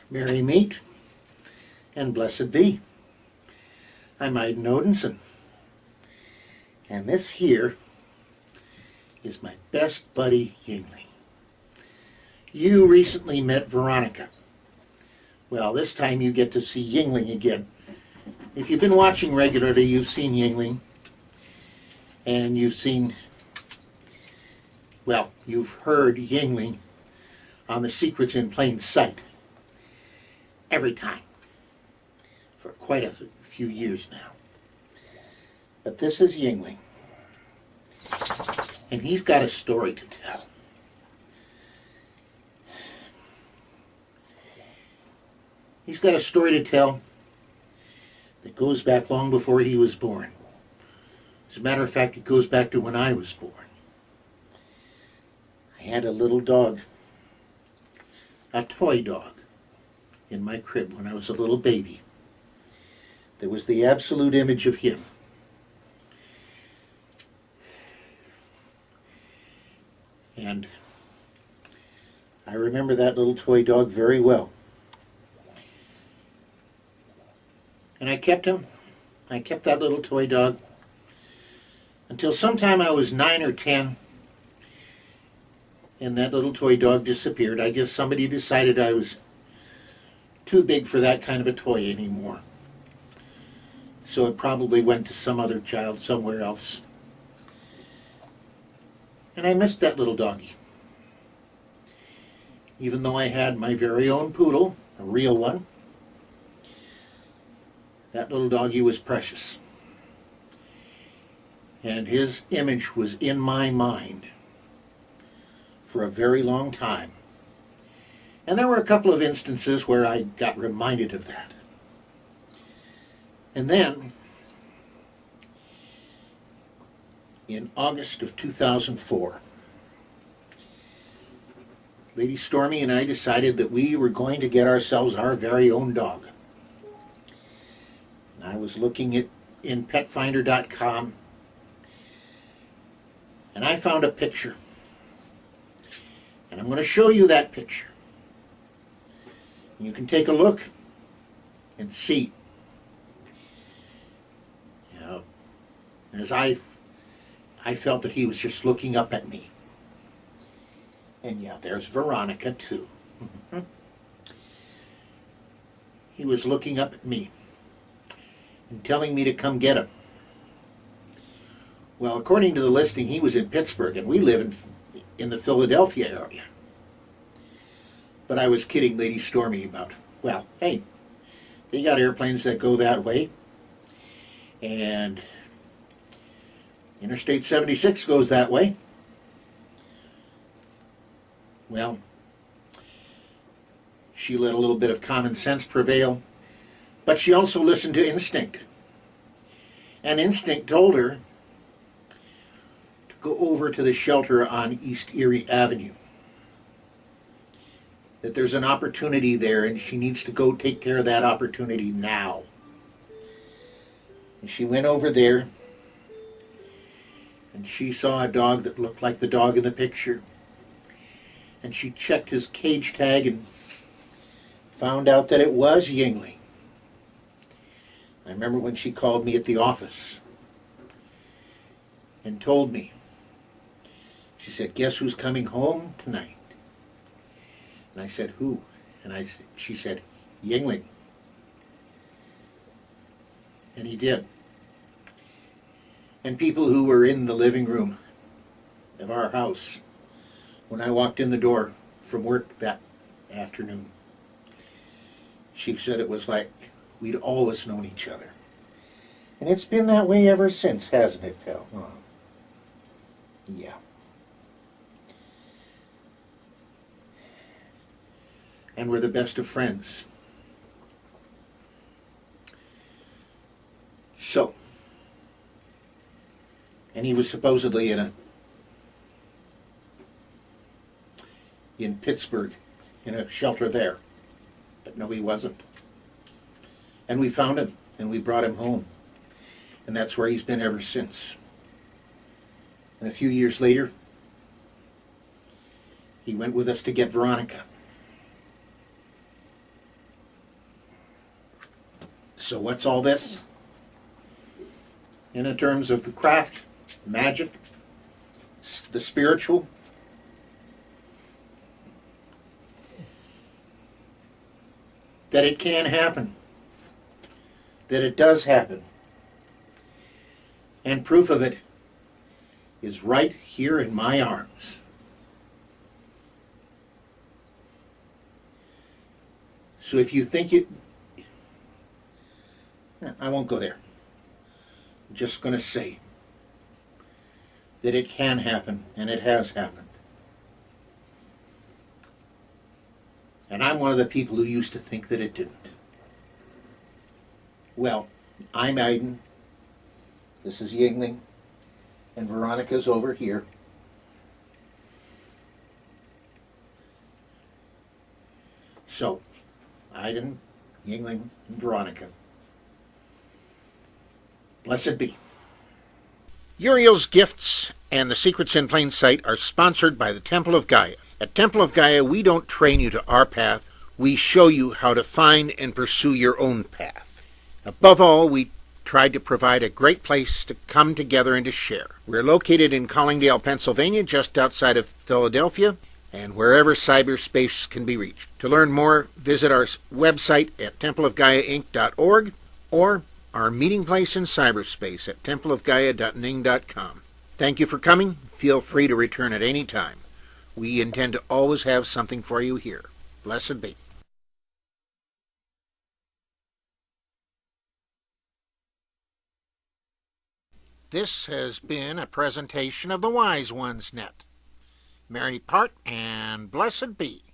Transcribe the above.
Merry meet and blessed be. I'm Iden Odinson, and this here is my best buddy Yuengling. You recently met Veronica. Well, this time you get to see Yuengling again. If you've been watching regularly, you've seen Yuengling, and you've heard Yuengling on the Secrets in Plain Sight every time for quite a few years now. But this is Yuengling, and he's got a story to tell. He's got a story to tell that goes back long before he was born. As a matter of fact, it goes back to when I was born. I had a little dog, a toy dog, in my crib when I was a little baby. There was the absolute image of him. And I remember that little toy dog very well. And I kept him. I kept that little toy dog until sometime I was 9 or 10, and that little toy dog disappeared. I guess somebody decided I was too big for that kind of a toy anymore. So it probably went to some other child somewhere else. And I missed that little doggy. Even though I had my very own poodle, a real one, that little doggy was precious. And his image was in my mind for a very long time. And there were a couple of instances where I got reminded of that. And then, in August of 2004, Lady Stormy and I decided that we were going to get ourselves our very own dog. And I was looking in petfinder.com, and I found a picture. And I'm going to show you that picture. You can take a look and see. You know, as I felt that he was just looking up at me. And yeah, there's Veronica too. He was looking up at me and telling me to come get him. Well, according to the listing, he was in Pittsburgh, and we live in the Philadelphia area. But I was kidding Lady Stormy about, well, hey, they got airplanes that go that way, and Interstate 76 goes that way. Well, she let a little bit of common sense prevail, but she also listened to instinct. And instinct told her to go over to the shelter on East Erie Avenue. That there's an opportunity there, and she needs to go take care of that opportunity now. And she went over there, and she saw a dog that looked like the dog in the picture. And she checked his cage tag and found out that it was Yuengling. I remember when she called me at the office and told me. She said, "Guess who's coming home tonight?" And I said, "Who?" And she said, "Yuengling." And he did. And people who were in the living room of our house when I walked in the door from work that afternoon, she said it was like we'd always known each other. And it's been that way ever since, hasn't it, pal? Oh. Yeah. And we're the best of friends. So, and he was supposedly in Pittsburgh, in a shelter there. But no, he wasn't. And we found him, and we brought him home. And that's where he's been ever since. And a few years later, he went with us to get Veronica. So what's all this? In terms of the craft, magic, the spiritual, that it can happen, that it does happen. And proof of it is right here in my arms. So if you think I won't go there. I'm just going to say that it can happen, and it has happened. And I'm one of the people who used to think that it didn't. Well, I'm Aiden. This is Yuengling. And Veronica's over here. So, Aiden, Yuengling, and Veronica. Blessed be. Uriel's Gifts and The Secrets in Plain Sight are sponsored by the Temple of Gaia. At Temple of Gaia, we don't train you to our path. We show you how to find and pursue your own path. Above all, we tried to provide a great place to come together and to share. We're located in Collingdale, Pennsylvania, just outside of Philadelphia, and wherever cyberspace can be reached. To learn more, visit our website at templeofgaiainc.org or our meeting place in cyberspace at templeofgaia.ning.com. Thank you for coming. Feel free to return at any time. We intend to always have something for you here. Blessed be. This has been a presentation of the Wise Ones Net. Merry part and blessed be.